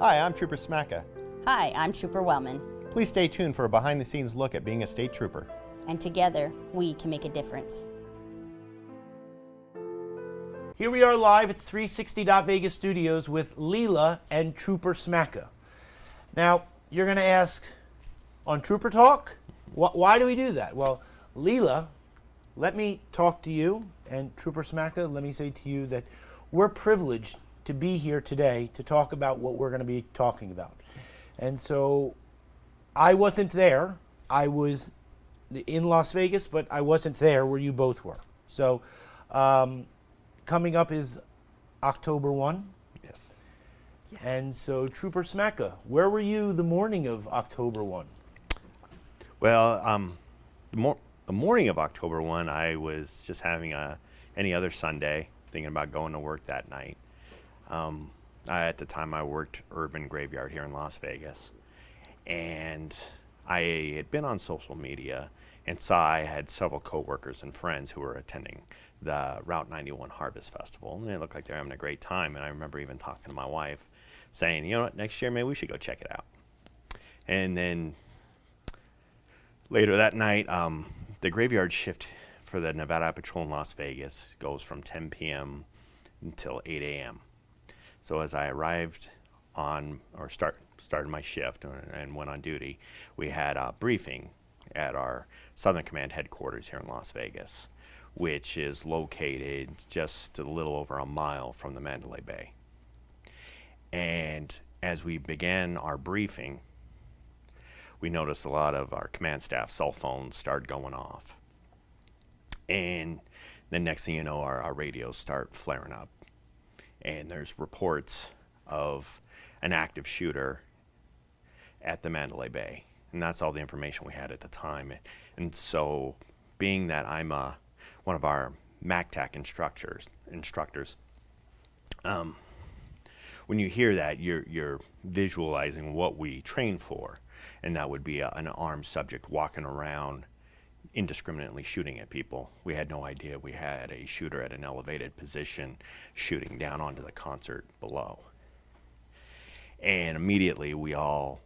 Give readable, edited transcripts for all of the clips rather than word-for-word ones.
Hi, I'm Trooper Smacka. Hi, I'm Trooper Wellman, Please stay tuned for a behind-the-scenes look at being a state trooper. and together we can make a difference. Here we are live at 360 Vegas Studios with Leela and Trooper Smacka. Now, you're going to ask, on Trooper Talk, why do we do that? Well, Leela, let me talk to you, and Trooper Smacka, let me say to you that we're privileged to be here today to talk about what we're going to be talking about. And so, I wasn't there. I was in Las Vegas, but I wasn't there where you both were. So, coming up is October 1. Yes. And so, Trooper Smacka, where were you the morning of October 1? Well, the morning of October 1, I was just having any other Sunday, thinking about going to work that night. At the time, I worked urban graveyard here in Las Vegas. And I had been on social media and saw I had several coworkers and friends who were attending the Route 91 Harvest Festival. And it looked like they were having a great time. And I remember even talking to my wife, saying, you know what, next year maybe we should go check it out. And then later that night, the graveyard shift for the Nevada Patrol in Las Vegas goes from 10 p.m. until 8 a.m. So as I arrived started my shift and went on duty, we had a briefing at our Southern Command headquarters here in Las Vegas, which is located just a little over a mile from the Mandalay Bay. And as we began our briefing, we noticed a lot of our command staff cell phones started going off. And the next thing you know, our radios start flaring up. And there's reports of an active shooter at the Mandalay Bay. And that's all the information we had at the time. And so, being that I'm one of our MACTAC instructors, when you hear that, you're visualizing what we train for. And that would be an armed subject walking around indiscriminately shooting at people. We had no idea we had a shooter at an elevated position shooting down onto the concert below. And immediately we all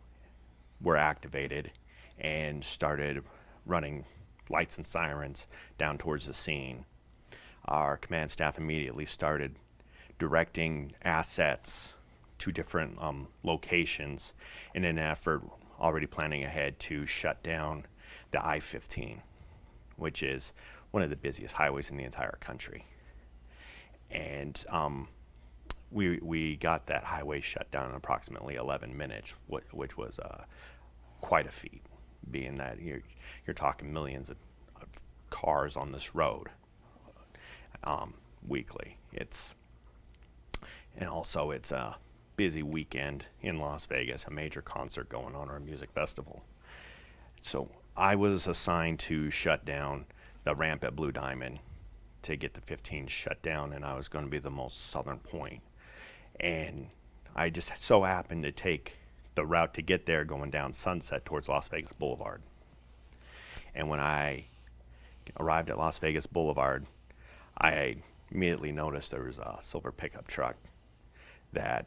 were activated and started running lights and sirens down towards the scene. Our command staff immediately started directing assets to different locations in an effort, already planning ahead to shut down the I-15, which is one of the busiest highways in the entire country. And we got that highway shut down in approximately 11 minutes, which was quite a feat, being that you're talking millions of cars on this road weekly. It's a busy weekend in Las Vegas, a major concert going on, or a music festival. So I was assigned to shut down the ramp at Blue Diamond to get the 15 shut down, and I was going to be the most southern point. And I just so happened to take the route to get there going down Sunset towards Las Vegas Boulevard. And when I arrived at Las Vegas Boulevard, I immediately noticed there was a silver pickup truck that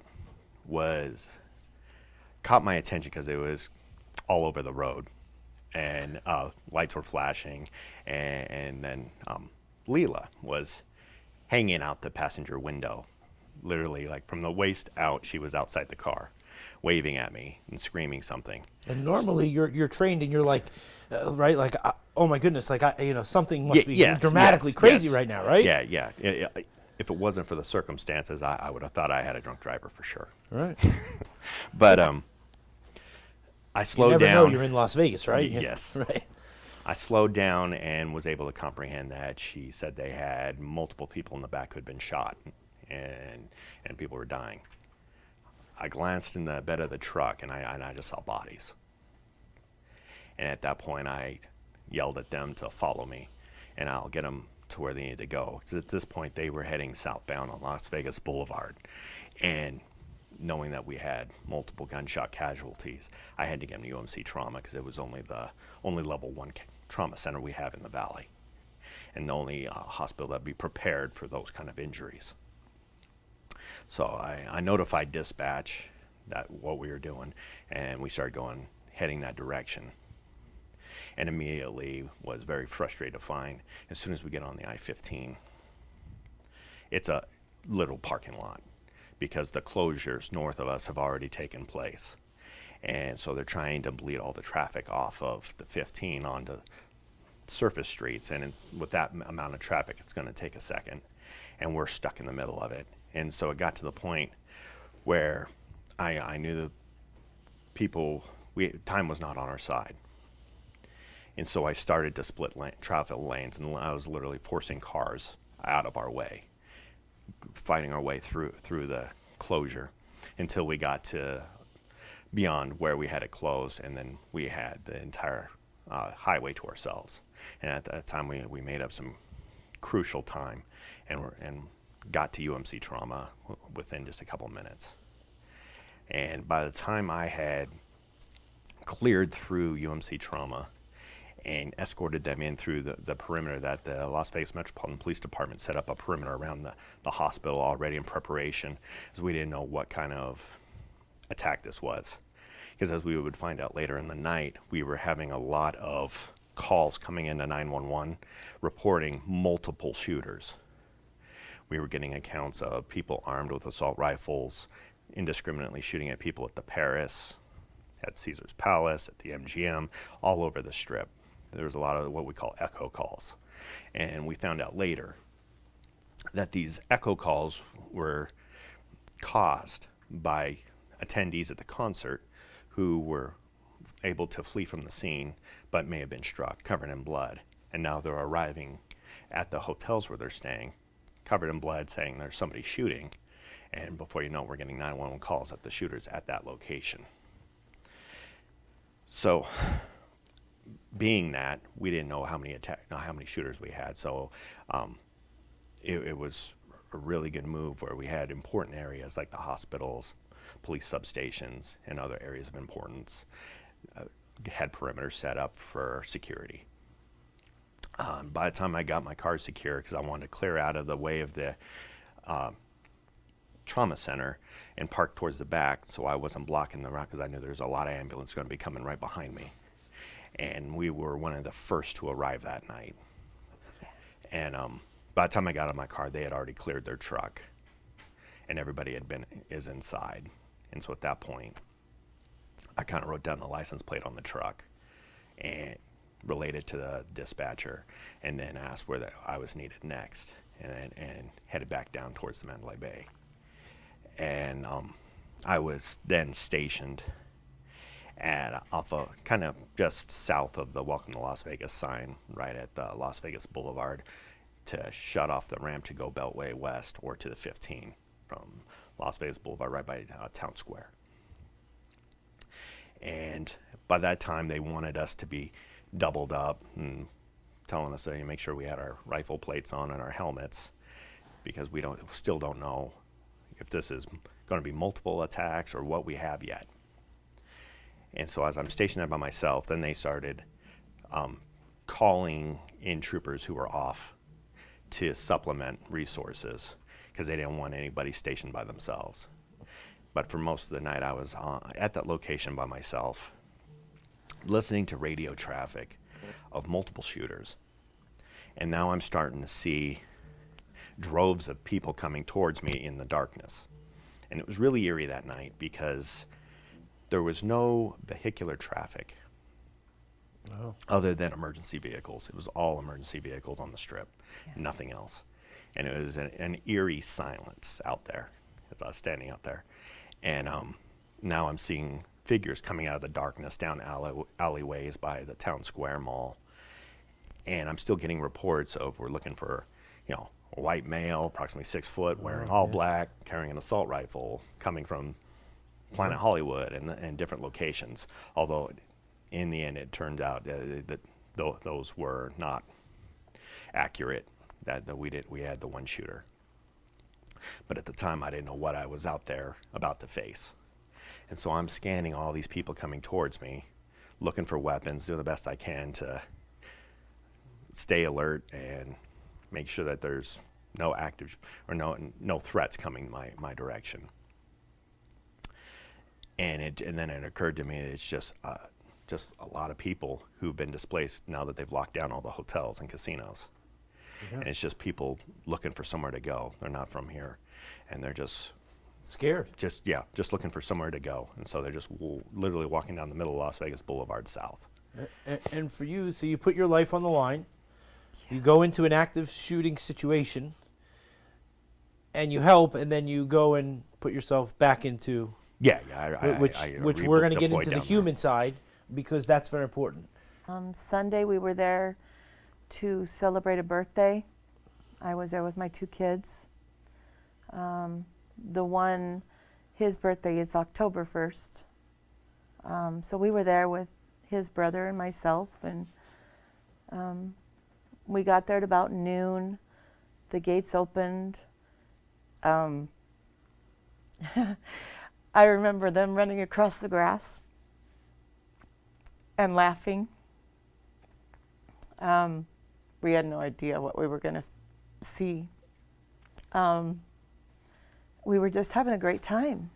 caught my attention because it was all over the road. And lights were flashing, and then Leela was hanging out the passenger window. Literally, like from the waist out, she was outside the car, waving at me and screaming something. And normally you're trained and you're like, right, like, oh my goodness, like something must be dramatically crazy right now, right? Yeah. If it wasn't for the circumstances, I would have thought I had a drunk driver for sure. Right. But I slowed down. You never know you're in Las Vegas, right? Yes. Right. I slowed down and was able to comprehend that she said they had multiple people in the back who had been shot, and people were dying. I glanced in the bed of the truck, and I just saw bodies. And at that point, I yelled at them to follow me, and I'll get them to where they need to go. Because at this point, they were heading southbound on Las Vegas Boulevard. And knowing that we had multiple gunshot casualties, I had to get them to UMC Trauma because it was only the only level 1 trauma center we have in the valley, and the only hospital that'd be prepared for those kind of injuries. So I notified dispatch that what we were doing, and we started heading that direction. And immediately was very frustrated to find, as soon as we get on the I-15, it's a little parking lot because the closures north of us have already taken place. And so they're trying to bleed all the traffic off of the 15 onto surface streets. And with that amount of traffic, it's going to take a second. And we're stuck in the middle of it. And so it got to the point where I knew the people, time was not on our side. And so I started to split traffic lanes, and I was literally forcing cars out of our way, fighting our way through the closure until we got to beyond where we had it closed, and then we had the entire highway to ourselves. And at that time, we made up some crucial time, and got to UMC Trauma within just a couple minutes. And by the time I had cleared through UMC Trauma and escorted them in through the perimeter that the Las Vegas Metropolitan Police Department set up a perimeter around the hospital already in preparation, as we didn't know what kind of attack this was. Because as we would find out later in the night, we were having a lot of calls coming into 911 reporting multiple shooters. We were getting accounts of people armed with assault rifles, indiscriminately shooting at people at the Paris, at Caesar's Palace, at the MGM, all over the Strip. There was a lot of what we call echo calls. And we found out later that these echo calls were caused by attendees at the concert who were able to flee from the scene but may have been struck, covered in blood. And now they're arriving at the hotels where they're staying, covered in blood, saying there's somebody shooting. And before you know it, we're getting 911 calls that the shooter's at that location. So, being that, we didn't know how many shooters we had. So, it was a really good move where we had important areas like the hospitals, police substations, and other areas of importance. Had perimeters set up for security. By the time I got my car secure, because I wanted to clear out of the way of the trauma center and park towards the back so I wasn't blocking the route, because I knew there's a lot of ambulance going to be coming right behind me. And we were one of the first to arrive that night. And by the time I got out of my car, they had already cleared their truck, and everybody is inside. And so at that point, I kind of wrote down the license plate on the truck and related to the dispatcher, and then asked where I was needed next, and headed back down towards the Mandalay Bay. And I was then stationed off of kind of just south of the Welcome to Las Vegas sign, right at the Las Vegas Boulevard, to shut off the ramp to go Beltway West or to the 15 from Las Vegas Boulevard, right by Town Square. And by that time, they wanted us to be doubled up and telling us to make sure we had our rifle plates on and our helmets, because we still don't know if this is going to be multiple attacks or what we have yet. And so as I'm stationed there by myself, then they started calling in troopers who were off to supplement resources, because they didn't want anybody stationed by themselves. But for most of the night, I was at that location by myself, listening to radio traffic of multiple shooters. And now I'm starting to see droves of people coming towards me in the darkness. And it was really eerie that night because there was no vehicular traffic other than emergency vehicles. It was all emergency vehicles on the Strip, nothing else. And it was an eerie silence out there as I was standing out there. And now I'm seeing figures coming out of the darkness down alleyways by the Town Square Mall. And I'm still getting reports of, we're looking for, a white male, approximately 6 foot, wearing all black, carrying an assault rifle, coming from Planet Hollywood and different locations. Although in the end, it turned out that those were not accurate, that we had the one shooter. But at the time, I didn't know what I was out there about to face. And so I'm scanning all these people coming towards me, looking for weapons, doing the best I can to stay alert and make sure that there's no active or no threats coming my direction. And then it occurred to me that it's just a lot of people who've been displaced now that they've locked down all the hotels and casinos. And it's just people looking for somewhere to go. They're not from here, and they're just Scared. just looking for somewhere to go. And so they're just literally walking down the middle of Las Vegas Boulevard south. And for you, so you put your life on the line. You go into an active shooting situation, and you help, and then you go and put yourself back into which we're going to get into the human side, because that's very important. Sunday we were there to celebrate a birthday. I was there with my 2 kids. His birthday is October 1st. So we were there with his brother and myself, and we got there at about noon. The gates opened. I remember them running across the grass and laughing. We had no idea what we were going to see. We were just having a great time.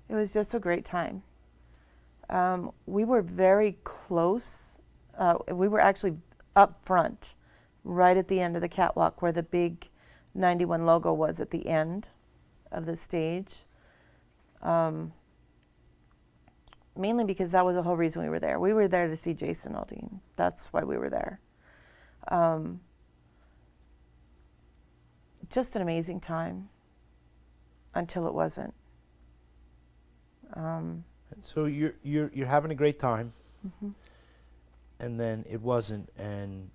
It was just a great time. We were very close. We were actually up front, right at the end of the catwalk where the big 91 logo was at the end of the stage. Mainly because that was the whole reason we were there. We were there to see Jason Aldean. That's why we were there. Just an amazing time until it wasn't. So you're having a great time, and then it wasn't, and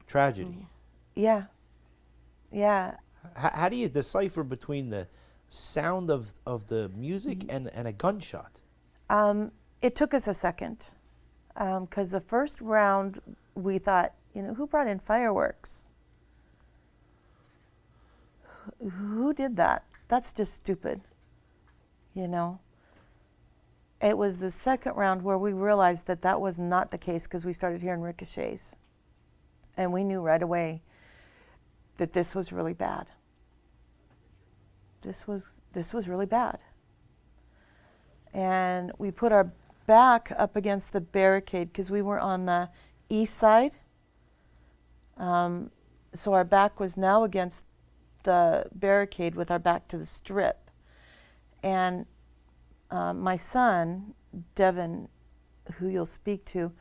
tragedy. Yeah. How do you decipher between the sound of the music and a gunshot? It took us a second, because the first round we thought, who brought in fireworks? Who did that? That's just stupid, It was the second round where we realized that that was not the case, because we started hearing ricochets. And we knew right away that this was really bad. This was really bad. And we put our back up against the barricade because we were on the east side. So our back was now against the barricade with our back to the strip. And my son, Devin, who you'll speak to,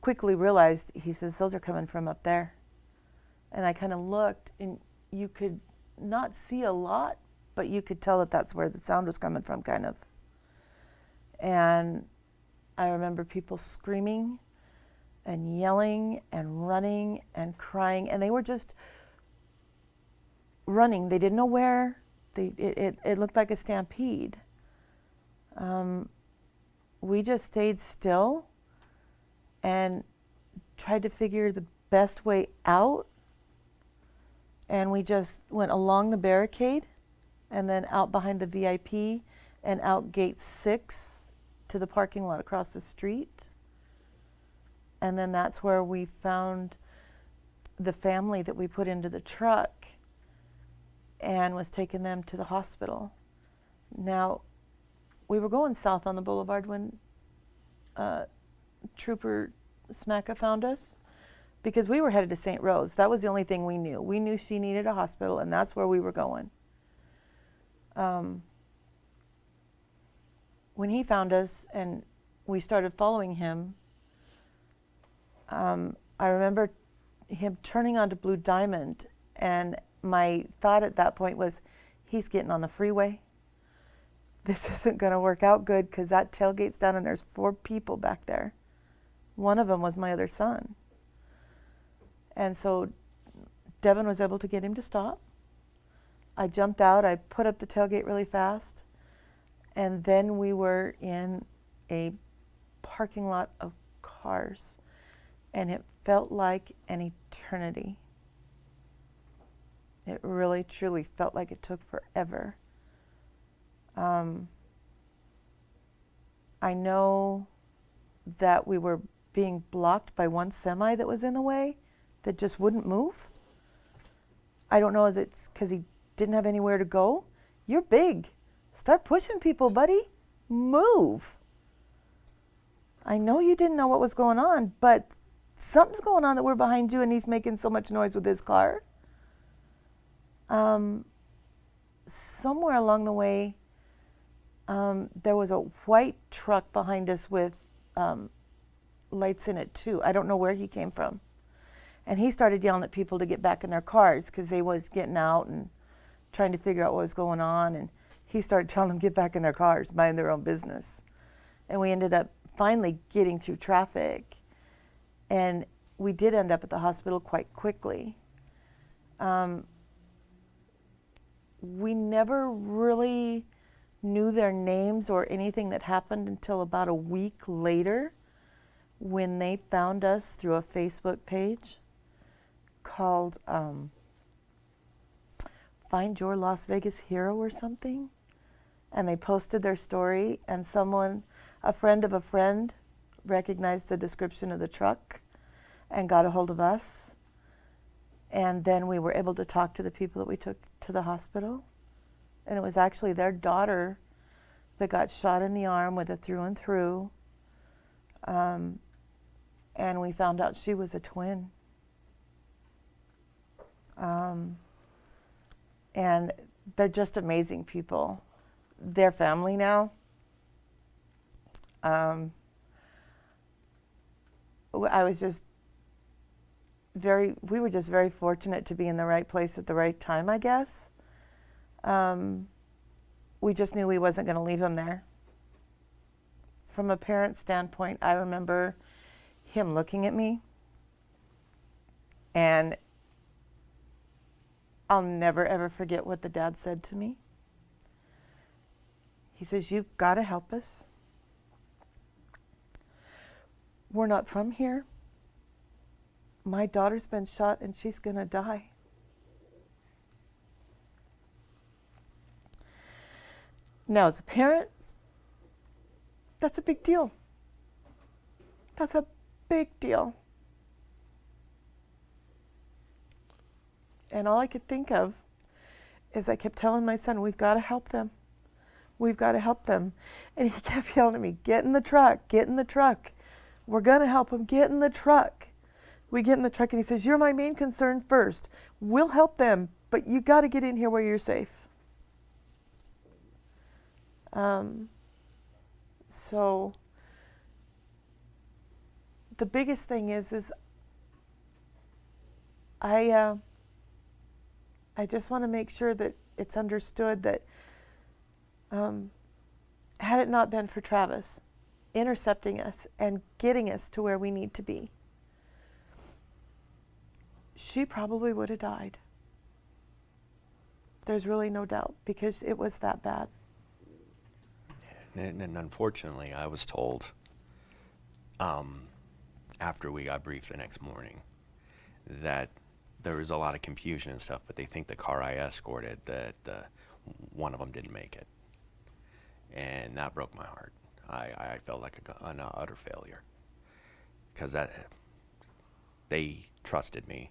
quickly realized, he says, those are coming from up there. And I kind of looked, and you could not see a lot, but you could tell that that's where the sound was coming from, kind of. And I remember people screaming and yelling and running and crying, and they were just running. They didn't know where. It looked like a stampede. We just stayed still and tried to figure the best way out. And we just went along the barricade and then out behind the VIP and out gate 6 to the parking lot across the street. And then that's where we found the family that we put into the truck and was taking them to the hospital. Now, we were going south on the boulevard when Trooper Smacka found us, because we were headed to St. Rose. That was the only thing we knew. We knew she needed a hospital, and that's where we were going. When he found us and we started following him, I remember him turning onto Blue Diamond, and my thought at that point was, he's getting on the freeway. This isn't going to work out good, because that tailgate's down and there's 4 people back there. One of them was my other son. And so Devin was able to get him to stop. I jumped out, I put up the tailgate really fast, and then we were in a parking lot of cars, and it felt like an eternity. It really, truly felt like it took forever. I know that we were being blocked by one semi that was in the way that just wouldn't move. I don't know, is it because he didn't have anywhere to go? You're big. Start pushing people, buddy. Move. I know you didn't know what was going on, but something's going on that we're behind you and he's making so much noise with his car. Somewhere along the way, there was a white truck behind us with lights in it too. I don't know where he came from. And he started yelling at people to get back in their cars because they was getting out and trying to figure out what was going on. And he started telling them to get back in their cars, mind their own business. And we ended up finally getting through traffic. And we did end up at the hospital quite quickly. We never really knew their names or anything that happened until about a week later when they found us through a Facebook page called Find Your Las Vegas Hero or something. And they posted their story, and someone, a friend of a friend, recognized the description of the truck and got a hold of us. And then we were able to talk to the people that we took to the hospital. And it was actually their daughter that got shot in the arm with a through and through. And we found out she was a twin. And they're just amazing people. They're family now. I was just we were just very fortunate to be in the right place at the right time, I guess. We just knew we wasn't going to leave him there. From a parent standpoint, I remember him looking at me, and I'll never ever forget what the dad said to me. He says, "You've got to help us. We're not from here. My daughter's been shot and she's going to die." Now, as a parent, that's a big deal. That's a big deal. And all I could think of is I kept telling my son, we've got to help them. We've got to help them. And he kept yelling at me, get in the truck, get in the truck. We're going to help them, get in the truck. We get in the truck and he says, you're my main concern first. We'll help them, but you got to get in here where you're safe. So the biggest thing is I just want to make sure that it's understood that had it not been for Travis intercepting us and getting us to where we need to be, she probably would have died. There's really no doubt, because it was that bad. And unfortunately, I was told after we got briefed the next morning that there was a lot of confusion and stuff, but they think the car I escorted, that one of them didn't make it. And that broke my heart. I felt like an utter failure, because they trusted me.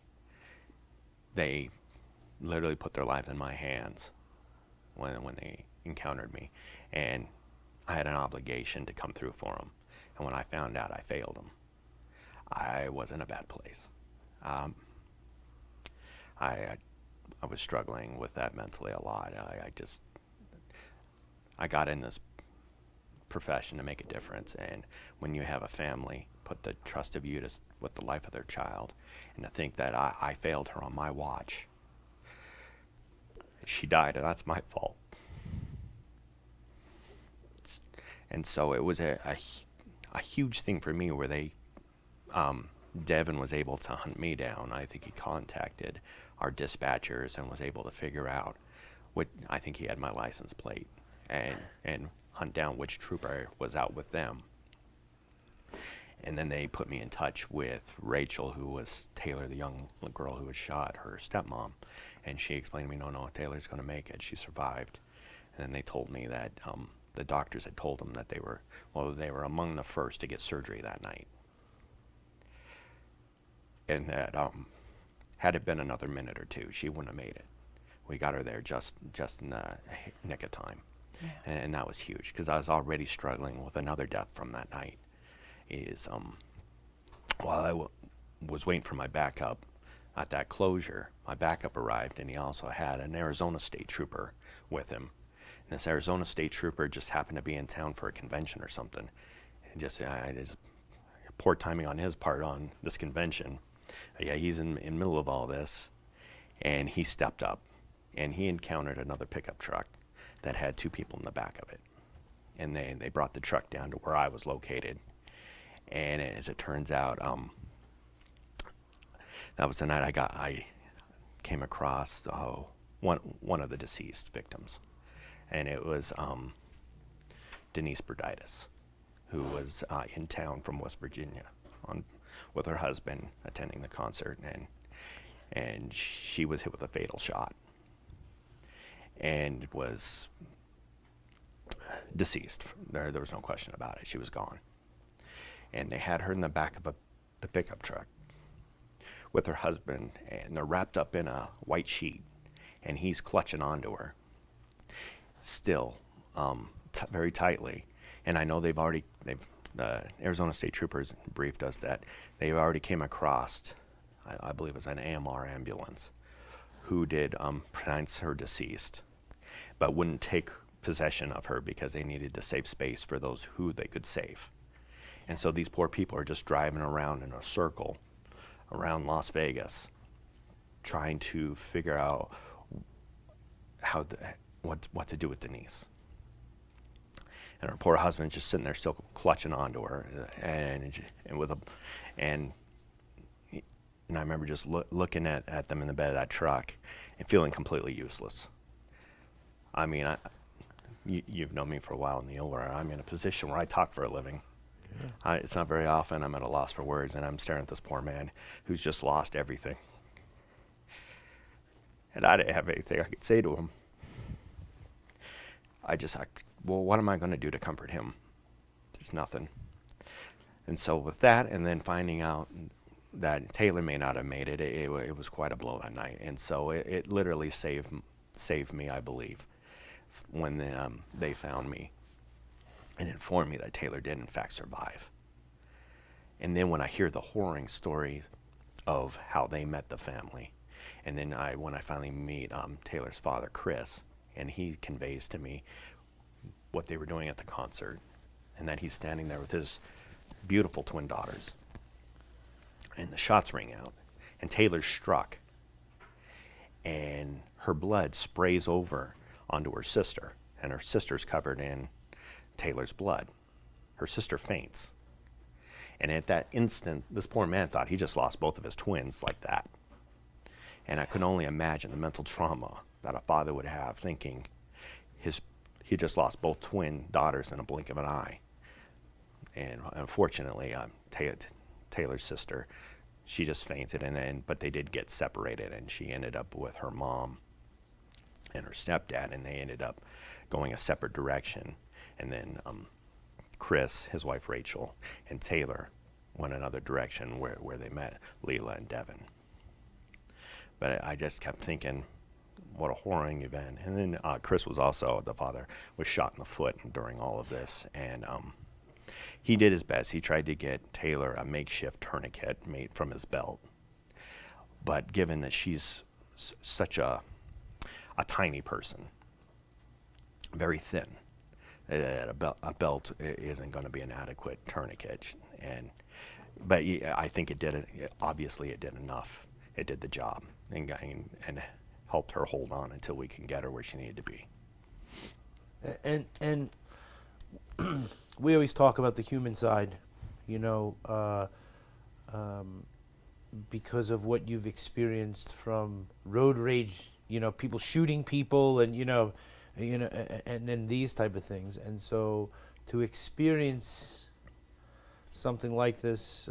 They literally put their lives in my hands when they encountered me, and I had an obligation to come through for them. And when I found out I failed them, I was in a bad place. I was struggling with that mentally a lot. I got in this profession to make a difference, and when you have a family put the trust of you with the life of their child, and to think that I failed her on my watch, she died, and that's my fault. And so it was a huge thing for me where Devin was able to hunt me down. I think he contacted our dispatchers and was able to figure out I think he had my license plate, and hunt down which trooper was out with them. And then they put me in touch with Rachel, who was Taylor, the young girl who was shot, her stepmom. And she explained to me, no, Taylor's going to make it. She survived. And then they told me that the doctors had told them that they were among the first to get surgery that night. And that had it been another minute or two, she wouldn't have made it. We got her there just in the nick of time. And that was huge because I was already struggling with another death from that night. While I was waiting for my backup at that closure, my backup arrived, and he also had an Arizona State Trooper with him. And this Arizona State Trooper just happened to be in town for a convention or something. And just poor timing on his part on this convention. Yeah, he's in the middle of all this, and he stepped up, and he encountered another pickup truck that had 2 people in the back of it. And they brought the truck down to where I was located. And as it turns out, that was the night I came across one of the deceased victims, and it was Denise Burditus, who was in town from West Virginia with her husband attending the concert, and she was hit with a fatal shot and was deceased. There was no question about it. She was gone. And they had her in the back of the pickup truck with her husband, and they're wrapped up in a white sheet, and he's clutching onto her still very tightly. And I know the Arizona State Troopers briefed us that they already came across, I believe it was an AMR ambulance, who did pronounce her deceased, but wouldn't take possession of her because they needed to save space for those who they could save. And so these poor people are just driving around in a circle around Las Vegas, trying to figure out what to do with Denise. And her poor husband's just sitting there still clutching onto her, and I remember just looking at them in the bed of that truck and feeling completely useless. I mean, you've known me for a while, Neil, where I'm in a position where I talk for a living. Yeah. It's not very often I'm at a loss for words, and I'm staring at this poor man who's just lost everything. And I didn't have anything I could say to him. Well, what am I going to do to comfort him? There's nothing. And so with that, and then finding out that Taylor may not have made it, it was quite a blow that night. And so it literally saved me, I believe, when they found me and informed me that Taylor did in fact survive. And then when I hear the harrowing story of how they met the family, and then when I finally meet Taylor's father, Chris, and he conveys to me what they were doing at the concert, and that he's standing there with his beautiful twin daughters, and the shots ring out, and Taylor's struck, and her blood sprays over onto her sister, and her sister's covered in Taylor's blood. Her sister faints. And at that instant, this poor man thought he just lost both of his twins like that. And I could only imagine the mental trauma that a father would have thinking he just lost both twin daughters in a blink of an eye. And unfortunately, Taylor's sister, she just fainted, but they did get separated, and she ended up with her mom and her stepdad, and they ended up going a separate direction. And then Chris, his wife Rachel, and Taylor went another direction where they met Leela and Devin. But I just kept thinking, what a harrowing event. And then Chris was also, the father, was shot in the foot during all of this. And he did his best. He tried to get Taylor a makeshift tourniquet made from his belt. But given that she's such a tiny person, very thin, a belt isn't going to be an adequate tourniquet. But I think it did. Obviously, it did enough. It did the job and helped her hold on until we can get her where she needed to be. And we always talk about the human side, because of what you've experienced from road rage, people shooting people, and and then these type of things. And so to experience something like this,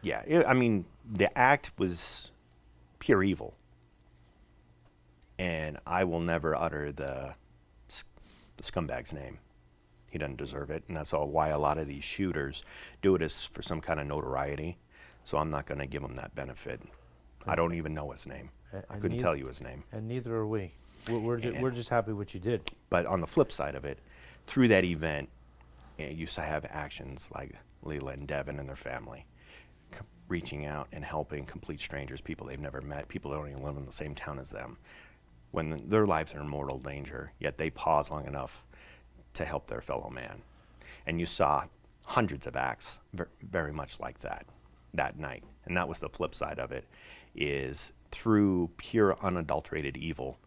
Yeah, I mean, the act was pure evil. And I will never utter the scumbag's name. He doesn't deserve it. And that's why a lot of these shooters do it as for some kind of notoriety. So I'm not going to give him that benefit. I don't even know his name. I couldn't tell you his name. And neither are we. We're just happy what you did. But on the flip side of it, through that event, you used to have actions like Leela and Devin and their family reaching out and helping complete strangers, people they've never met, people that don't even live in the same town as them, when their lives are in mortal danger, yet they pause long enough to help their fellow man. And you saw hundreds of acts very much like that night. And that was the flip side of it, is through pure unadulterated evil,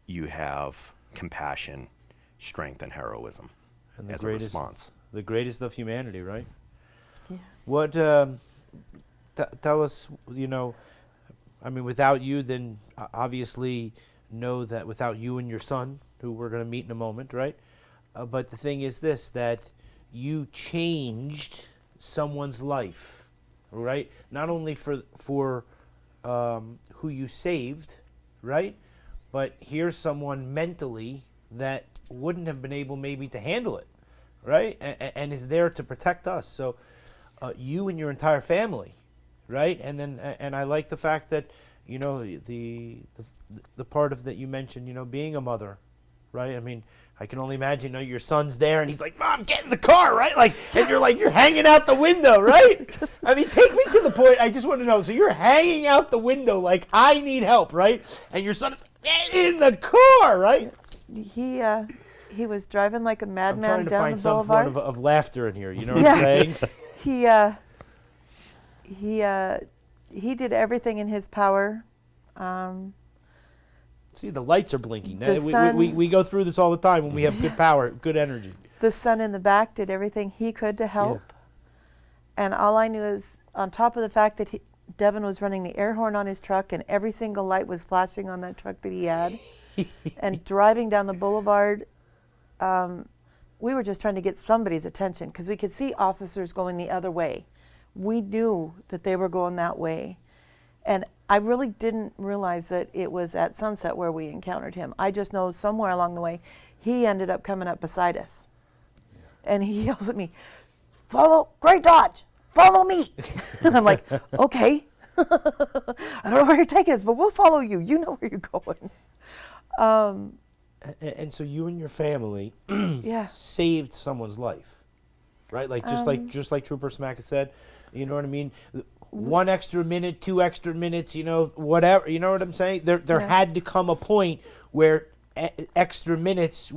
you have compassion, strength, and heroism And as a response. the greatest of humanity, right? Yeah. What? Tell us. I mean, without you, then obviously know that without you and your son, who we're going to meet in a moment, right? But the thing is this: that you changed someone's life, right? Not only for who you saved, right? But here's someone mentally that wouldn't have been able maybe to handle it, right? And is there to protect us. So you and your entire family, right? And I like the fact that, the part of that you mentioned, being a mother, right? I mean, I can only imagine, your son's there and he's like, "Mom, get in the car," right? And you're hanging out the window, right? I mean, take me to the point. I just want to know. So you're hanging out the window like, I need help, right? And your son is in the car, right? He was driving like a I'm madman trying to down find the some boulevard. form of laughter in here. You know what I'm saying? He did everything in his power. See, the lights are blinking. The We sun- go through this all the time when we have good power, good energy. The son in the back did everything he could to help. And all I knew is, on top of the fact that Devin was running the air horn on his truck and every single light was flashing on that truck that he had, and driving down the boulevard, we were just trying to get somebody's attention because we could see officers going the other way. We knew that they were going that way. And I really didn't realize that it was at sunset where we encountered him. I just know somewhere along the way, he ended up coming up beside us. And he yells at me, "Gray Dodge, follow me." And I'm like, "Okay." I don't know where you're taking us, but we'll follow you. You know where you're going. And so you and your family Yeah. saved someone's life, right? Just like Trooper Smacka said, you know what I mean? 1 extra minute, 2 extra minutes, whatever. You know what I'm saying? There had to come a point where extra minutes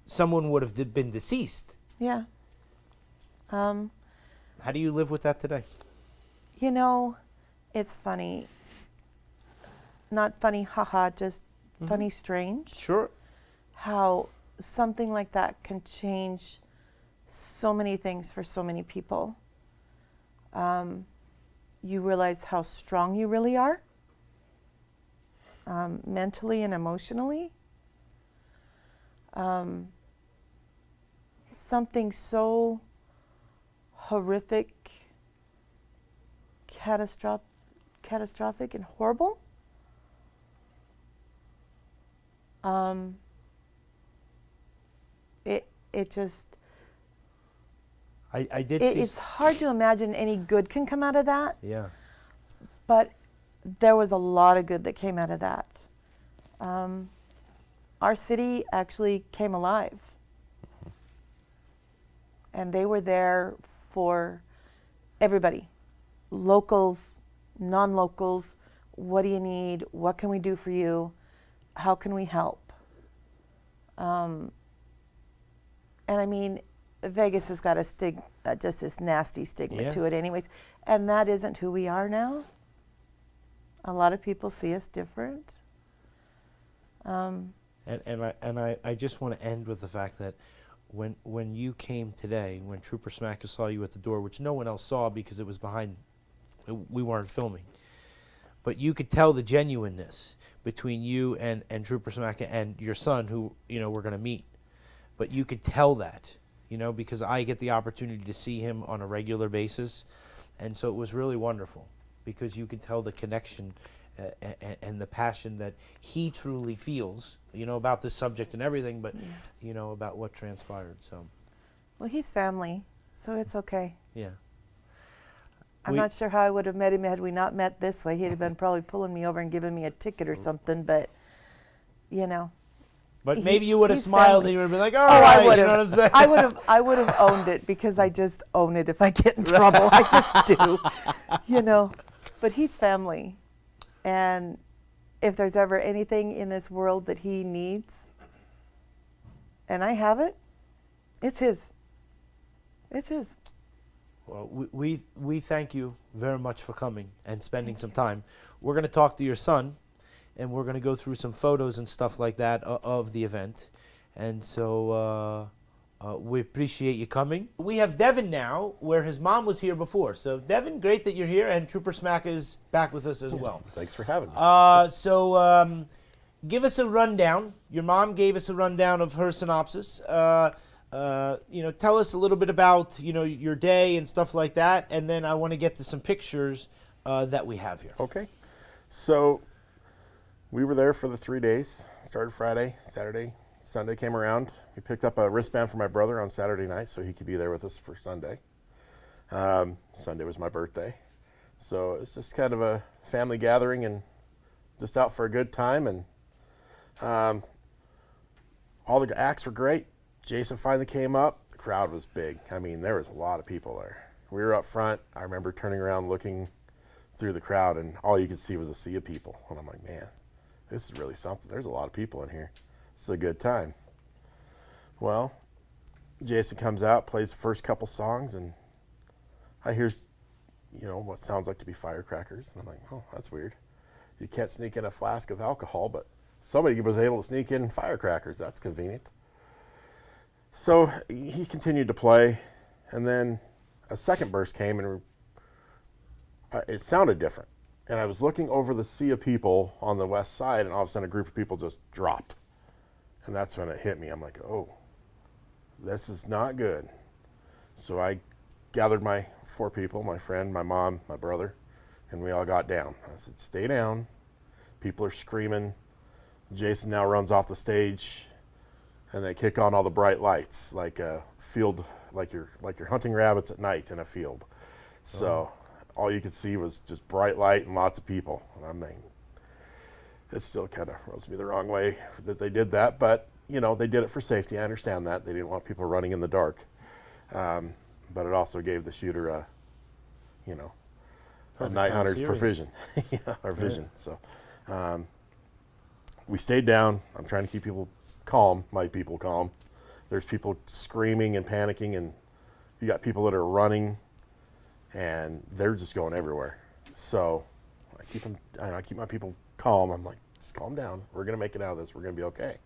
someone would have been deceased. Yeah. How do you live with that today? It's funny. Not funny, haha, just funny, strange. Sure. How something like that can change so many things for so many people. You realize how strong you really are, mentally and emotionally. Something so horrific, catastrophic and horrible. It just... I did see... It's hard to imagine any good can come out of that. Yeah. But there was a lot of good that came out of that. Our city actually came alive. And they were there for everybody. Locals, non-locals. What do you need? What can we do for you? How can we help? And I mean, Vegas has got a just this nasty stigma to it anyways. And that isn't who we are now. A lot of people see us different. And I just want to end with the fact that when you came today, when Trooper Smacka saw you at the door, which no one else saw because it was behind, we weren't filming, but you could tell the genuineness between you and Trooper Smacka and your son, who we're going to meet. But you could tell that, because I get the opportunity to see him on a regular basis, and so it was really wonderful because you could tell the connection and the passion that he truly feels, about this subject and everything, but about what transpired. So, well, he's family, so it's okay. Yeah. I'm not sure how I would have met him had we not met this way. He'd have been probably pulling me over and giving me a ticket or something, but you know. But maybe you would have he's smiled family. and you would have been like, all Oh, right, I would you know what I'm saying? have. I would have owned it because I just own it if I get in trouble. I just do, you know. But he's family, and if there's ever anything in this world that he needs, and I have it, it's his. It's his. Well, we thank you very much for coming and spending some time. We're going to talk to your son, and we're going to go through some photos and stuff like that of the event. And so we appreciate you coming. We have Devin now, where his mom was here before. So, Devin, great that you're here, and Trooper Smack is back with us as well. Thanks for having me. So give us a rundown. Your mom gave us a rundown of her synopsis. Tell us a little bit about, your day and stuff like that, and then I want to get to some pictures that we have here. Okay. So we were there for the 3 days. Started Friday, Saturday, Sunday came around. We picked up a wristband for my brother on Saturday night so he could be there with us for Sunday. Sunday was my birthday. So it was just kind of a family gathering and just out for a good time. And all the acts were great. Jason finally came up. The crowd was big. I mean, there was a lot of people there. We were up front. I remember turning around looking through the crowd, and all you could see was a sea of people. And I'm like, man, this is really something. There's a lot of people in here. It's a good time. Well, Jason comes out, plays the first couple songs, and I hear, what sounds like to be firecrackers. And I'm like, oh, that's weird. You can't sneak in a flask of alcohol, but somebody was able to sneak in firecrackers. That's convenient. So he continued to play, and then a second burst came, and it sounded different. And I was looking over the sea of people on the west side, and all of a sudden a group of people just dropped. And that's when it hit me. I'm like, oh, this is not good. So I gathered my 4 people, my friend, my mom, my brother, and we all got down. I said, stay down. People are screaming. Jason now runs off the stage, and they kick on all the bright lights, like a field, like you're hunting rabbits at night in a field. So all you could see was just bright light and lots of people. And I mean, it still kind of rubs me the wrong way that they did that, but they did it for safety. I understand that. They didn't want people running in the dark. But it also gave the shooter a night hunter's provision, or vision. So we stayed down. I'm trying to keep people calm, my people calm. There's people screaming and panicking, and you got people that are running, and they're just going everywhere. So I keep my people calm. I'm like, just calm down. We're going to make it out of this. We're going to be okay.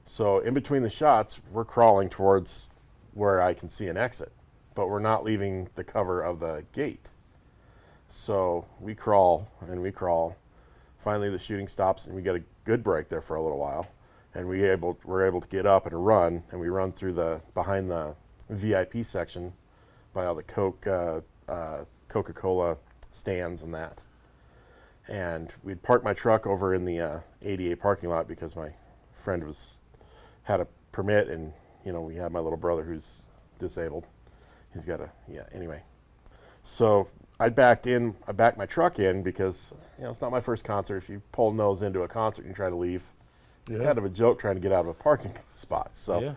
So in between the shots, we're crawling towards where I can see an exit, but we're not leaving the cover of the gate. So we crawl and we crawl. Finally, the shooting stops, and we get a good break there for a little while. And we're able to get up and run, and we run through behind the VIP section by all the Coca-Cola stands and that. And we'd parked my truck over in the ADA parking lot because my friend had a permit, and we had my little brother who's disabled. He's got anyway. So I backed my truck in because it's not my first concert. If you pull nose into a concert and try to leave, it's kind of a joke trying to get out of a parking spot. So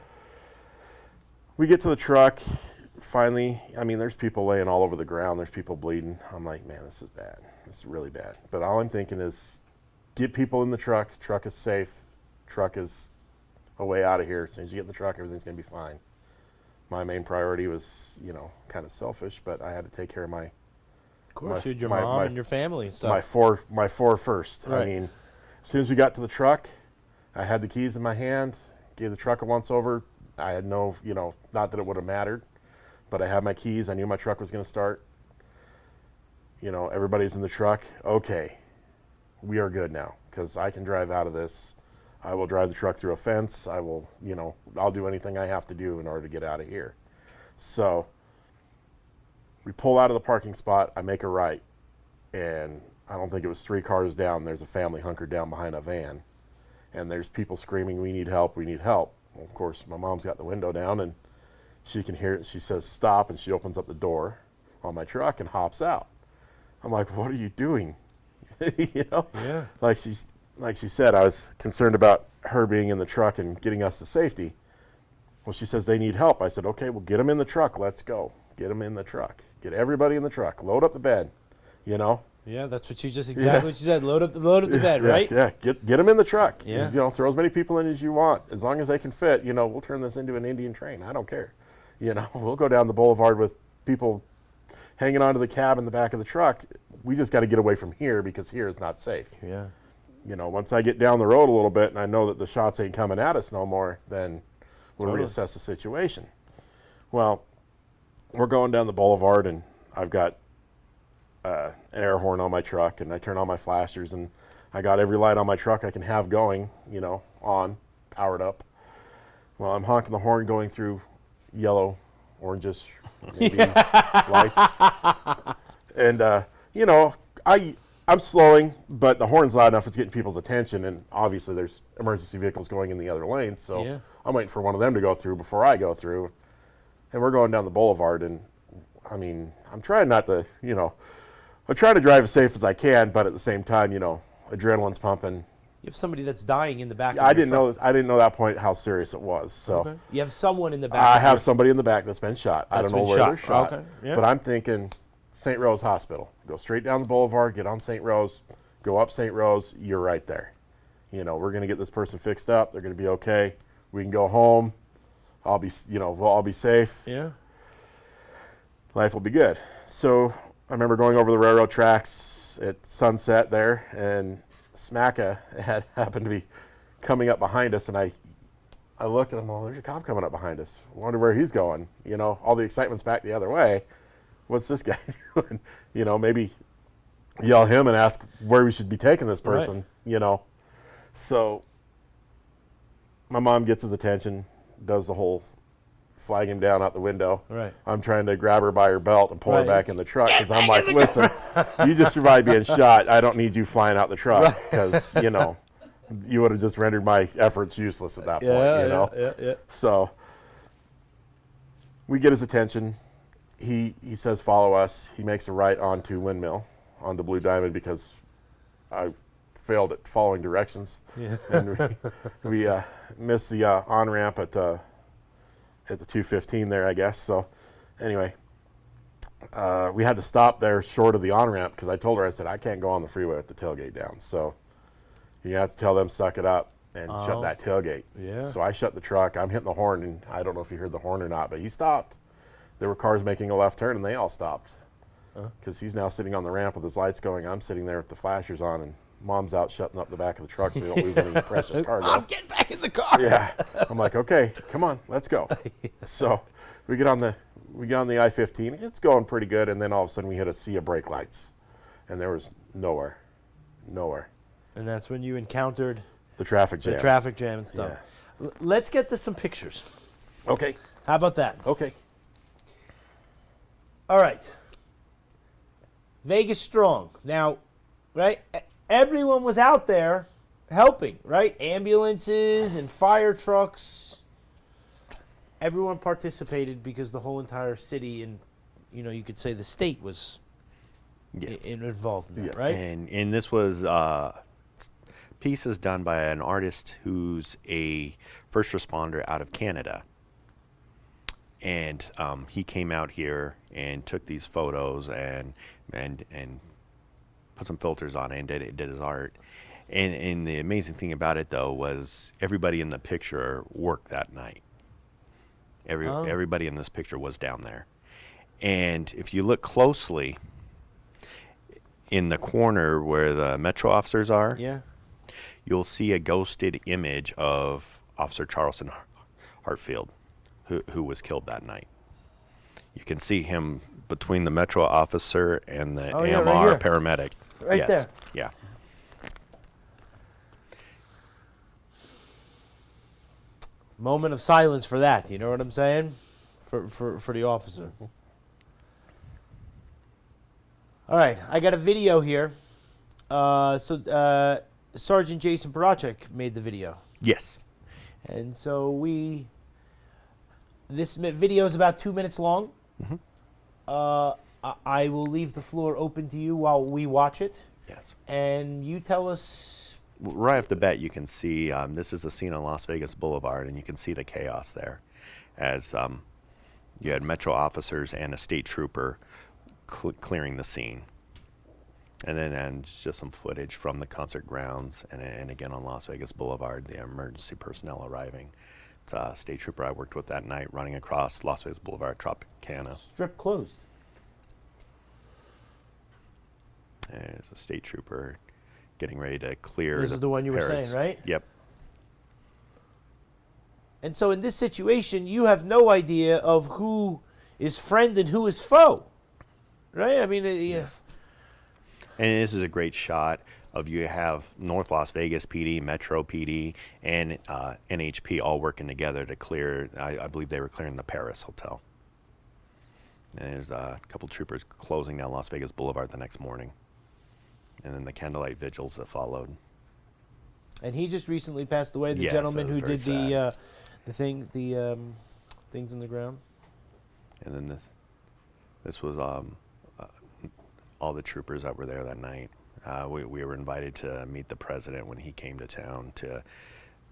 we get to the truck. Finally, there's people laying all over the ground. There's people bleeding. I'm like, man, this is bad. This is really bad. But all I'm thinking is get people in the truck. Truck is safe. Truck is a way out of here. As soon as you get in the truck, everything's going to be fine. My main priority was, kind of selfish, but I had to take care of my... Of course, your mom and your family and stuff. My four first. Right. As soon as we got to the truck, I had the keys in my hand, gave the truck a once over. I had no, not that it would have mattered, but I had my keys. I knew my truck was going to start. Everybody's in the truck. Okay, we are good now because I can drive out of this. I will drive the truck through a fence. I will, I'll do anything I have to do in order to get out of here. So we pull out of the parking spot. I make a right, and I don't think it was 3 cars down. There's a family hunkered down behind a van, and there's people screaming, we need help, we need help. Well, of course, my mom's got the window down, and she can hear it. She says, stop, and she opens up the door on my truck and hops out. I'm like, what are you doing? Yeah. Like she's like she said, I was concerned about her being in the truck and getting us to safety. Well, she says they need help. I said, okay, well, get them in the truck. Let's go. Get them in the truck. Get everybody in the truck. Load up the bed, you know? Yeah, that's what what she said. Load up the bed, right? Yeah, get them in the truck. Yeah. You know, throw as many people in as you want. As long as they can fit, you know, we'll turn this into an Indian train. I don't care. You know, we'll go down the boulevard with people hanging onto the cab in the back of the truck. We just got to get away from here because here is not safe. Yeah. You know, once I get down the road a little bit and I know that the shots ain't coming at us no more, then we'll reassess the situation. Well, we're going down the boulevard and I've got an air horn on my truck and I turn on my flashers and I got every light on my truck I can have going, you know, on, powered up. Well, I'm honking the horn going through yellow, oranges, maybe lights. And, you know, I'm slowing, but the horn's loud enough it's getting people's attention, and obviously there's emergency vehicles going in the other lane, so Yeah. I'm waiting for one of them to go through before I go through. And we're going down the boulevard, and, I mean, I'm trying not to, you know, I'm trying to drive as safe as I can, but at the same time, you know, adrenaline's pumping. You have somebody that's dying in the back. I didn't know at that point how serious it was, so. Okay. You have someone in the back. I have somebody in the back that's been shot. I That's don't know been where they're shot. shot. Okay, yeah. But I'm thinking St. Rose Hospital. Go straight down the boulevard, get on St. Rose, go up St. Rose, you're right there. You know, we're going to get this person fixed up. They're going to be okay. We can go home. I'll be, you know, we'll all be safe. Yeah. Life will be good. So I remember going over the railroad tracks at sunset there, and Smacka had happened to be coming up behind us, and I look and I'm like, well, there's a cop coming up behind us. I wonder where he's going. You know, all the excitement's back the other way. What's this guy doing? You know, maybe yell him and ask where we should be taking this person, Right. you know. So my mom gets his attention, does the whole flag him down out the window. Right. I'm trying to grab her by her belt and pull her Right. back in the truck because I'm like, listen, you just survived being shot. I don't need you flying out the truck because, you know, you would have just rendered my efforts useless at that point, you know. Yeah. So we get his attention. He says, follow us. He makes a right onto Windmill, onto Blue Diamond, because I failed at following directions. Yeah. And we missed the on-ramp at the 215 there, I guess. So anyway, we had to stop there short of the on-ramp because I told her, I said, I can't go on the freeway with the tailgate down. So you have to tell them, suck it up and shut that tailgate. Yeah. So I shut the truck. I'm hitting the horn, and I don't know if you heard the horn or not, but he stopped. There were cars making a left turn, and they all stopped because he's now sitting on the ramp with his lights going. I'm sitting there with the flashers on, and Mom's out shutting up the back of the truck so we don't lose any precious cargo. I'm getting back in the car. Yeah, I'm like, okay, come on, let's go. So we get on the I-15. It's going pretty good, and then all of a sudden we hit a sea of brake lights, and there was nowhere. And that's when you encountered The traffic jam. the traffic jam and stuff. Let's get to some pictures. Okay. How about that? Okay. All right. Vegas strong. Now, right? Everyone was out there helping, right? Ambulances and fire trucks. Everyone participated because the whole entire city and, you know, you could say the state was involved in that, Yes. right? And this was pieces done by an artist who's a first responder out of Canada. And he came out here and took these photos and put some filters on it and did his art. And the amazing thing about it, though, was everybody in the picture worked that night. Everybody in this picture was down there. And if you look closely, in the corner where the Metro officers are, Yeah. you'll see a ghosted image of Officer Charleston Hartfield, who was killed that night. You can see him between the Metro officer and the Oh, yeah, AMR right here. paramedic. Right Yes. there. Yeah. Moment of silence for that. You know what I'm saying? For the officer. All right, I got a video here. Sergeant Jason Barachek made the video. Yes. And so this video is about 2 minutes long. I will leave the floor open to you while we watch it. Yes. And you tell us right off the bat, you can see this is a scene on Las Vegas Boulevard, and you can see the chaos there, as you had Metro officers and a state trooper clearing the scene. And then just some footage from the concert grounds, and again on Las Vegas Boulevard, the emergency personnel arriving. It's a state trooper I worked with that night running across Las Vegas Boulevard, Tropicana. Strip closed. And there's a state trooper getting ready to clear. This is the one you were Paris. saying, right? Yep. And so in this situation, you have no idea of who is friend and who is foe, right? I mean, Yes. And this is a great shot of you have North Las Vegas PD, Metro PD, and NHP all working together to clear, I believe they were clearing the Paris Hotel. And there's a couple troopers closing down Las Vegas Boulevard the next morning. And then the candlelight vigils that followed. And he just recently passed away, the Yes, gentleman that was who very did sad. the things in the ground. And then this was all the troopers that were there that night. We were invited to meet the president when he came to town to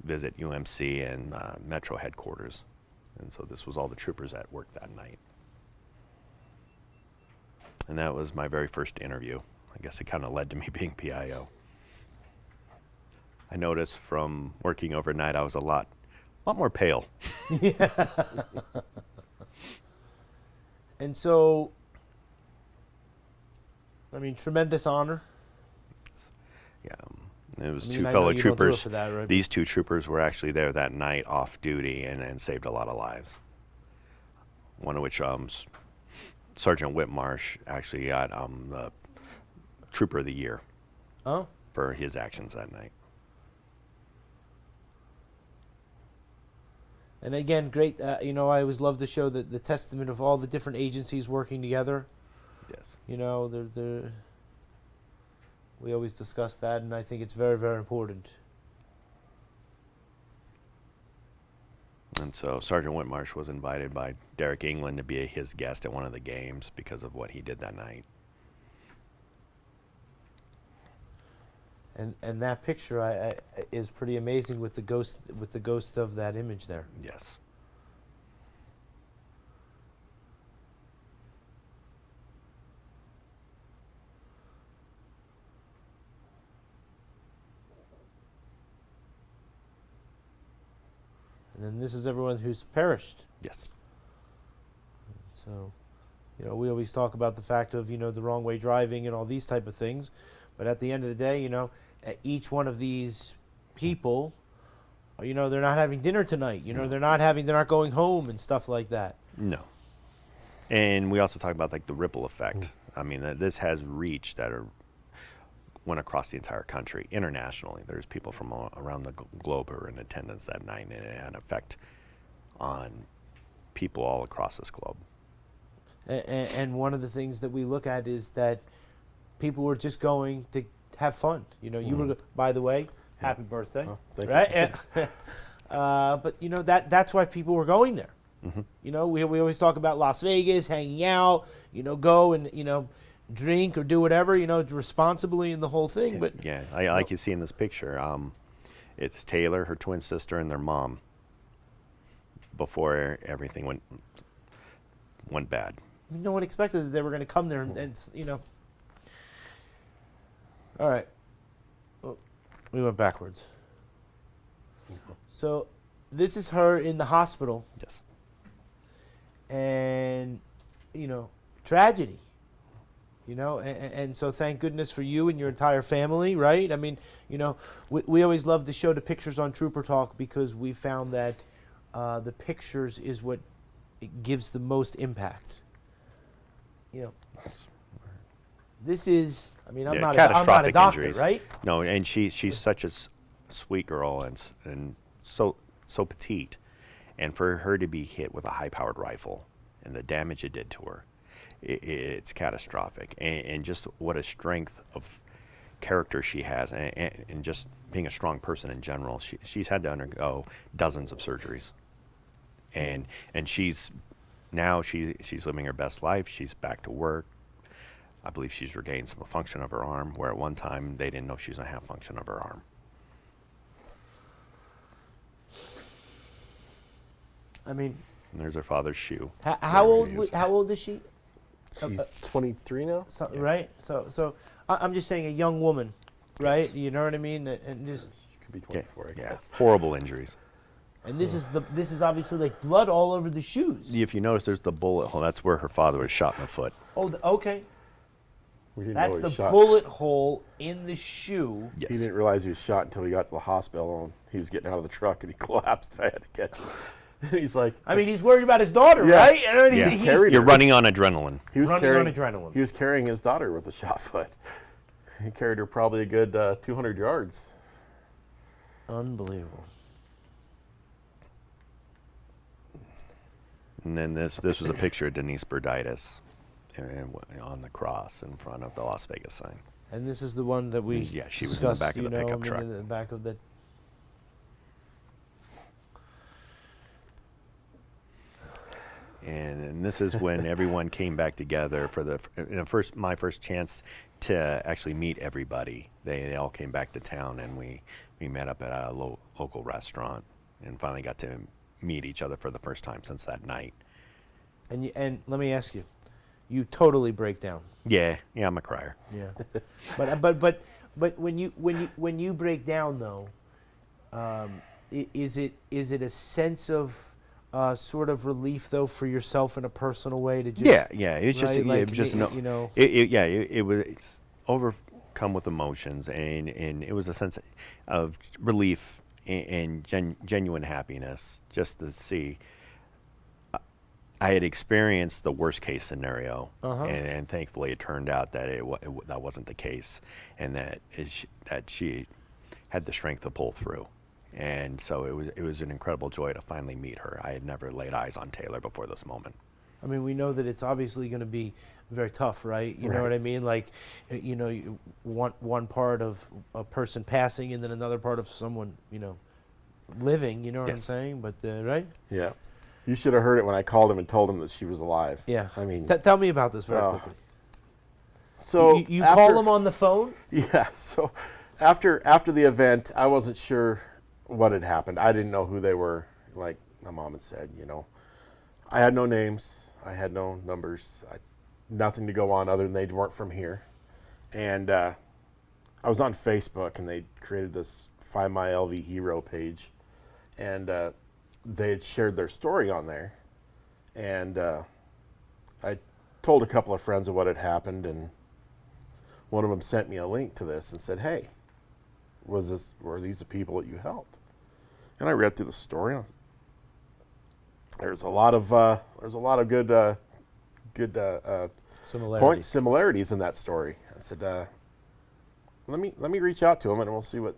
visit UMC and Metro headquarters. And so this was all the troopers at work that night. And that was my very first interview. I guess it kind of led to me being PIO. I noticed from working overnight I was a lot more pale. And so, I mean, tremendous honor. Yeah, it was I mean, two I know fellow you don't do it troopers. for that, right? These two troopers were actually there that night off duty and saved a lot of lives. One of which, Sergeant Whitmarsh actually got the Trooper of the Year Oh, for his actions that night. and again, great. I always love to show the testament of all the different agencies working together. Yes. We always discuss that, and I think it's very, very important. And so Sergeant Whitmarsh was invited by Derek England to be his guest at one of the games because of what he did that night. And that picture is pretty amazing with the ghost of that image there. Yes. And then this is everyone who's perished. Yes. So, we always talk about the fact of, the wrong way driving and all these type of things. But at the end of the day, each one of these people, they're not having dinner tonight. They're not going home and stuff like that. No. And we also talk about like the ripple effect. I mean, this has reach that went across the entire country. Internationally, there's people from around the globe who were in attendance that night, and it had an effect on people all across this globe. And one of the things that we look at is that people were just going to have fun. You were, by the way, happy birthday. Oh, thank right? you. But that's why people were going there. Mm-hmm. We always talk about Las Vegas, hanging out, go and, drink or do whatever, responsibly in the whole thing. But Yeah, I like you see in this picture. It's Taylor, her twin sister, and their mom before everything went bad. no one expected that they were going to come there and. All right. Oh, we went backwards. So this is her in the hospital, Yes. and tragedy. And so thank goodness for you and your entire family, right? I mean, we always love to show the pictures on Trooper Talk because we found that the pictures is what gives the most impact. This is, I'm Yeah, not I'm not a catastrophic doctor, injuries. right? No, and she's such a sweet girl and so petite, and for her to be hit with a high-powered rifle and the damage it did to her, it's catastrophic. And just what a strength of character she has, and just being a strong person in general. She's had to undergo dozens of surgeries, and she's living her best life. She's back to work. I believe she's regained some function of her arm, where at one time they didn't know she was going to have function of her arm. I mean, And there's her father's shoe. how old is she? She's 23 now. So, right. So I'm just saying a young woman, right? Yes. You know what I mean? And just She could be 24, I guess. Horrible injuries. and this is obviously like blood all over the shoes. If you notice, there's the bullet hole. That's where her father was shot in the foot. Oh, okay. We didn't know That's he the was shot. bullet hole in the shoe. Yes. He didn't realize he was shot until he got to the hospital and he was getting out of the truck and he collapsed and I had to catch him. He's like, I mean, he's worried about his daughter, Yeah. right? I mean, Yeah. he- carried You're her. running on adrenaline. He was running carrying on adrenaline. He was carrying his daughter with a shot foot. He carried her probably a good 200 yards. Unbelievable. And then this was a picture of Denise Burditus on the cross in front of the Las Vegas sign. And this is the one that we Yeah, she was in the back of the discussed, pickup I mean, truck. in the back of the. And this is when everyone came back together for my first chance to actually meet everybody. They all came back to town, and we met up at a local restaurant, and finally got to meet each other for the first time since that night. And let me ask you, you totally break down. Yeah, I'm a crier. Yeah. but when you break down though, is it a sense of sort of relief though for yourself in a personal way to just Yeah. It's just right? Like, it was just you know. it was overcome with emotions, and it was a sense of relief and genuine happiness just to see. I had experienced the worst case scenario, and thankfully it turned out that that wasn't the case, and that she had the strength to pull through. And so it was an incredible joy to finally meet her. I had never laid eyes on Taylor before this moment. I mean, we know that it's obviously going to be very tough, right? You know what I mean? Like, you know, one part of a person passing, and then another part of someone, you know, living. You know what I'm saying? But right? Yeah. You should have heard it when I called him and told him that she was alive. Yeah. I mean, tell me about this very quickly. so You after- call him on the phone? Yeah. So after the event, I wasn't sure what had happened. I didn't know who they were. Like my mom had said, you know, I had no names. I had no numbers. Nothing to go on other than they weren't from here. And I was on Facebook, and they created this Find My LV Hero page, and they had shared their story on there. And I told a couple of friends of what had happened, and one of them sent me a link to this and said, "Hey, were these the people that you helped?" And I read through the story. There's a lot of good similarities in that story. I said, let me reach out to them, and we'll see what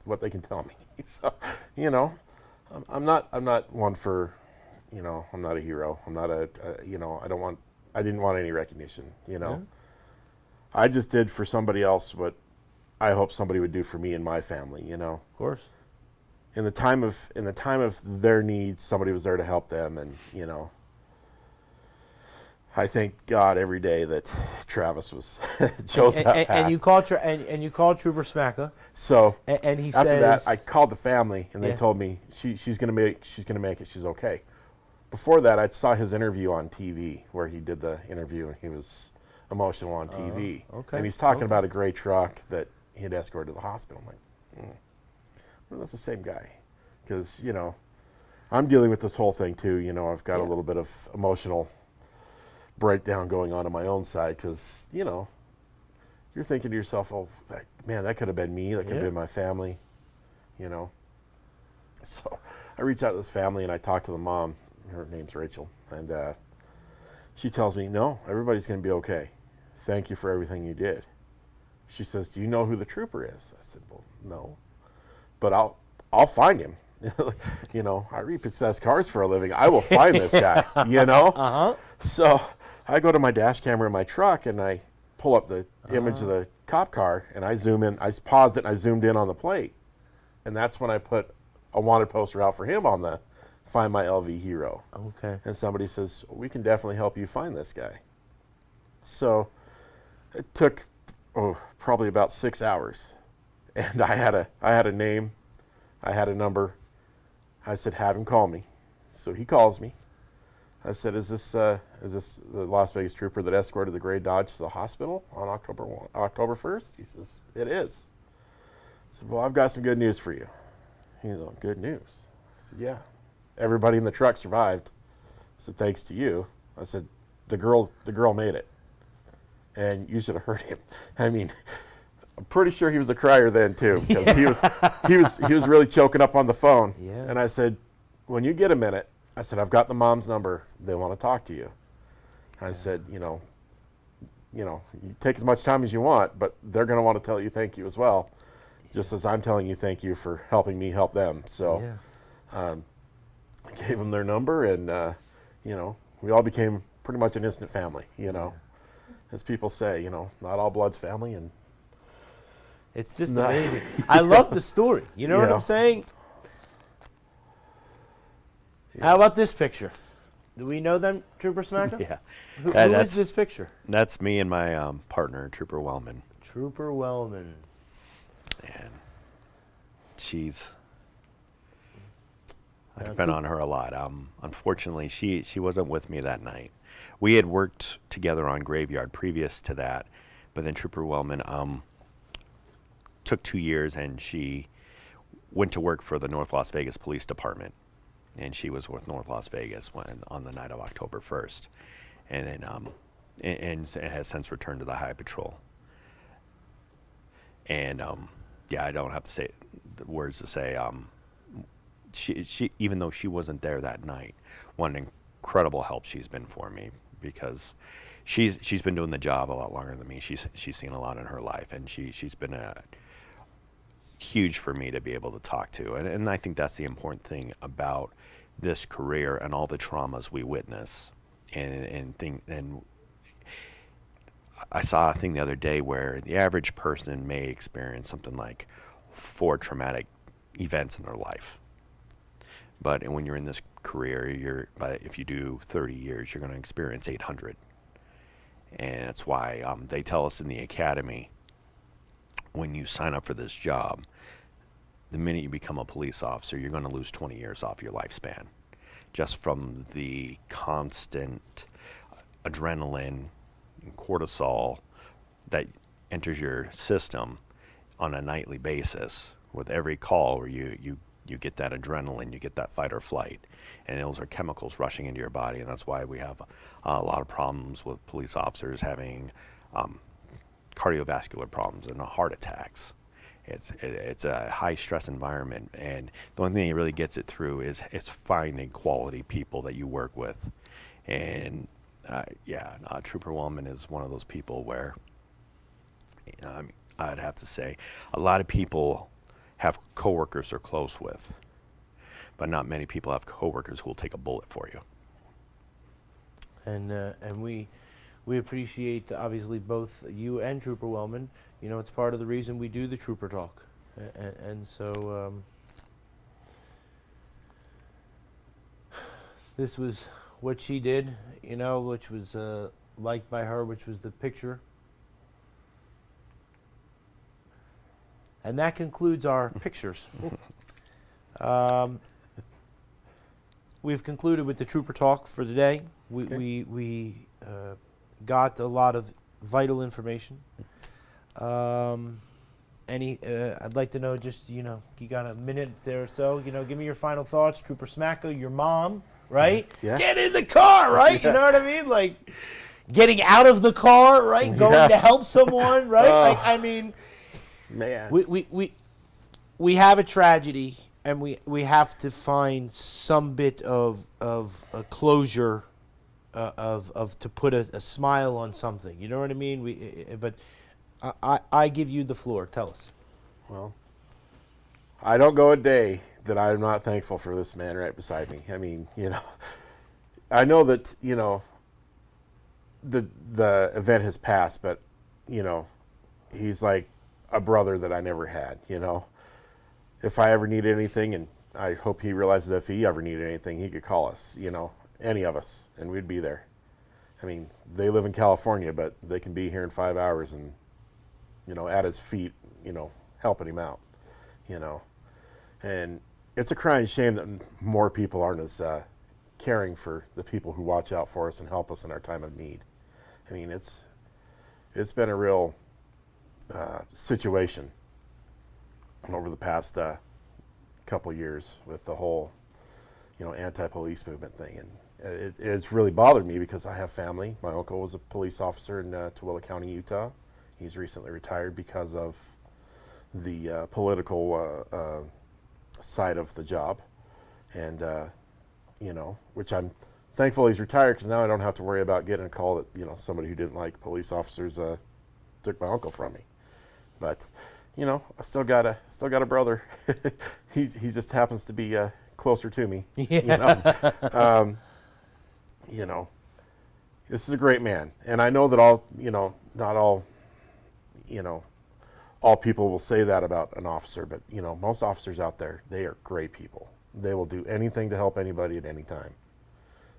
what they can tell me. So, you know, I'm not one for, you know, I'm not a hero. I'm not you know, I didn't want any recognition. You know, I just did for somebody else what I hope somebody would do for me and my family. You know, Of course. in the time of their needs, somebody was there to help them, and you know, I thank God every day that Travis chose that path. And you called Trooper Smacka. So And he after says, that, I called the family, and they told me she's gonna make it. She's okay. Before that, I saw his interview on TV where he did the interview, and he was emotional on TV. Okay. And he's talking about a gray truck that he had escorted to the hospital. I'm like, well, that's the same guy, because you know, I'm dealing with this whole thing too. You know, I've got a little bit of emotional breakdown going on my own side, because you know, you're thinking to yourself, oh man, that could have been me, that could have been my family, you know. So I reach out to this family, and I talk to the mom. Her name's Rachel, and she tells me, no, everybody's going to be okay. Thank you for everything you did. She says, do you know who the trooper is? I said, well, no, but I'll find him. You know, I repossess cars for a living. I will find this guy, you know? So I go to my dash camera in my truck, and I pull up the image of the cop car, and I zoom in. I paused it, and I zoomed in on the plate. And that's when I put a wanted poster out for him on the Find My LV Hero. okay. And somebody says, we can definitely help you find this guy. So it took probably about 6 hours. And I had a name, I had a number, I said, have him call me. So he calls me. I said, is this the Las Vegas trooper that escorted the gray Dodge to the hospital on October 1st? He says, it is. I said, well, I've got some good news for you. He's like, good news? I said, yeah. Everybody in the truck survived. I said, thanks to you. I said, the girl made it. And you should have heard him. I mean, I'm pretty sure he was a crier then too, because he was really choking up on the phone. Yeah. And I said, when you get a minute, I said, I've got the mom's number. They want to talk to you. I said, you take as much time as you want, but they're going to want to tell you thank you as well, just as I'm telling you thank you for helping me help them. So I gave them their number, and, we all became pretty much an instant family, As people say, not all blood's family. And it's just amazing. I love the story. You know what I'm saying? How about this picture? Do we know them, Trooper Smacker? Yeah. Who is this picture? That's me and my partner, Trooper Wellman. Trooper Wellman. And I depend on her a lot. Unfortunately, she wasn't with me that night. We had worked together on Graveyard previous to that, but then Trooper Wellman took 2 years, and she went to work for the North Las Vegas Police Department. And she was with North Las Vegas on the night of October 1st, and then and has since returned to the High Patrol. And I don't have to say the words to say. She even though she wasn't there that night, what an incredible help she's been for me, because she's been doing the job a lot longer than me. She's seen a lot in her life, and she's been huge for me to be able to talk to. And I think that's the important thing about this career and all the traumas we witness. And I saw a thing the other day where the average person may experience something like 4 traumatic events in their life. But when you're in this career, if you do 30 years, you're going to experience 800. And that's why they tell us in the academy, when you sign up for this job, the minute you become a police officer, you're going to lose 20 years off your lifespan, just from the constant adrenaline and cortisol that enters your system on a nightly basis. With every call where you get that adrenaline, you get that fight or flight, and those are chemicals rushing into your body. And that's why we have a lot of problems with police officers having cardiovascular problems and heart attacks. It's a high stress environment, and the only thing that really gets it through is it's finding quality people that you work with. And Trooper Wellman is one of those people where I'd have to say a lot of people have coworkers they're close with, but not many people have coworkers who will take a bullet for you. And we appreciate, obviously, both you and Trooper Wellman. It's part of the reason we do the Trooper Talk. And so this was what she did, which was liked by her, which was the picture. And that concludes our pictures. We've concluded with the Trooper Talk for today. We got a lot of vital information. I'd like to know, just, you got a minute there or so, give me your final thoughts. Trooper Smacker, your mom, right? Yeah. Get in the car, right? Yeah. You know what I mean? Like, getting out of the car, right? Going to help someone, right? Man. We have a tragedy, and we have to find some bit of a closure, of to put a smile on something. You know what I mean? But I give you the floor. Tell us. Well, I don't go a day that I'm not thankful for this man right beside me. I know that, the event has passed, but, he's like a brother that I never had, If I ever needed anything, and I hope he realizes if he ever needed anything, he could call us, any of us, and we'd be there. They live in California, but they can be here in 5 hours and, at his feet, helping him out, And it's a crying shame that more people aren't as caring for the people who watch out for us and help us in our time of need. I mean, it's been a real situation over the past couple years with the whole, anti-police movement thing, and it's really bothered me because I have family. My uncle was a police officer in Tooele County, Utah. He's recently retired because of the political side of the job, and which I'm thankful he's retired, because now I don't have to worry about getting a call that somebody who didn't like police officers took my uncle from me. But I still got a brother. he just happens to be closer to me. Yeah. This is a great man, and I know that not all people will say that about an officer, but most officers out there, they are great people. They will do anything to help anybody at any time.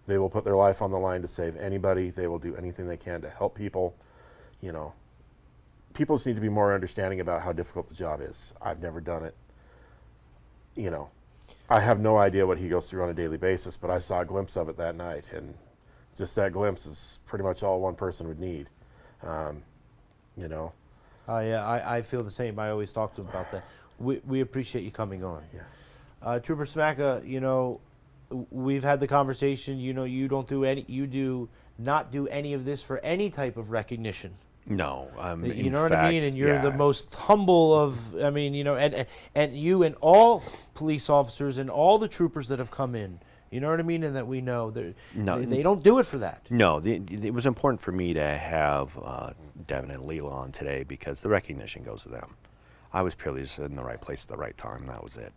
They will put their life on the line to save anybody. They will do anything they can to help people. People just need to be more understanding about how difficult the job is. I've never done it. I have no idea what he goes through on a daily basis, but I saw a glimpse of it that night, and just that glimpse is pretty much all one person would need. Yeah, I feel the same. I always talk to him about that. We appreciate you coming on. Yeah. Trooper Smacka, we've had the conversation. You do not do any of this for any type of recognition. No, you know what I mean, and you're the most humble of. And you and all police officers and all the troopers that have come in. You know what I mean, and that we know they don't do it for that. No, it was important for me to have Devin and Leela on today because the recognition goes to them. I was purely just in the right place at the right time. That was it.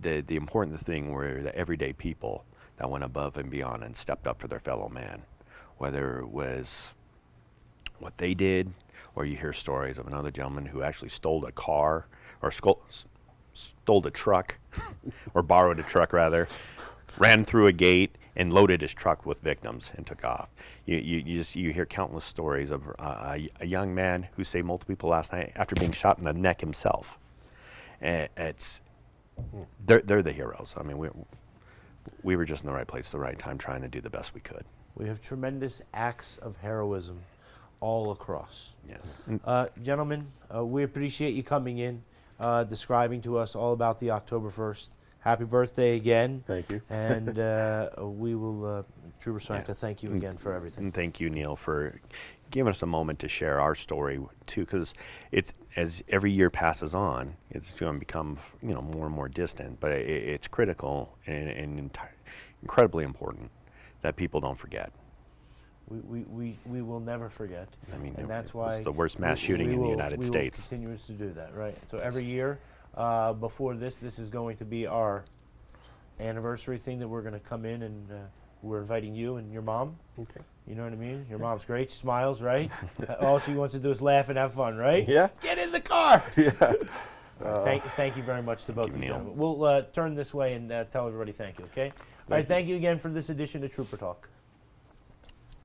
The important thing were the everyday people that went above and beyond and stepped up for their fellow man, whether it was what they did, or you hear stories of another gentleman who actually stole a car or stole a truck or borrowed a truck rather, ran through a gate and loaded his truck with victims and took off. You hear countless stories of a young man who saved multiple people last night after being shot in the neck himself. And they're the heroes. I mean, we were just in the right place at the right time trying to do the best we could. We have tremendous acts of heroism all across. Yes. Gentlemen, we appreciate you coming in, describing to us all about the October 1st. Happy birthday again. Thank you. And we will, Trooper Smacka, thank you again for everything. And thank you, Neil, for giving us a moment to share our story too, because it's, as every year passes on, it's going to become more and more distant. But it's critical and incredibly important that people don't forget. We will never forget. I mean, and that's why it's the worst mass shooting in the United States. We will continue to do that, right? So every year, before this is going to be our anniversary thing that we're going to come in, and we're inviting you and your mom. Okay. You know what I mean? Your mom's great. She smiles, right? All she wants to do is laugh and have fun, right? Yeah. Get in the car. Yeah. Thank you very much to both of you, Neil. gentlemen. We'll turn this way and tell everybody thank you, okay? All right, thank you again for this edition of Trooper Talk.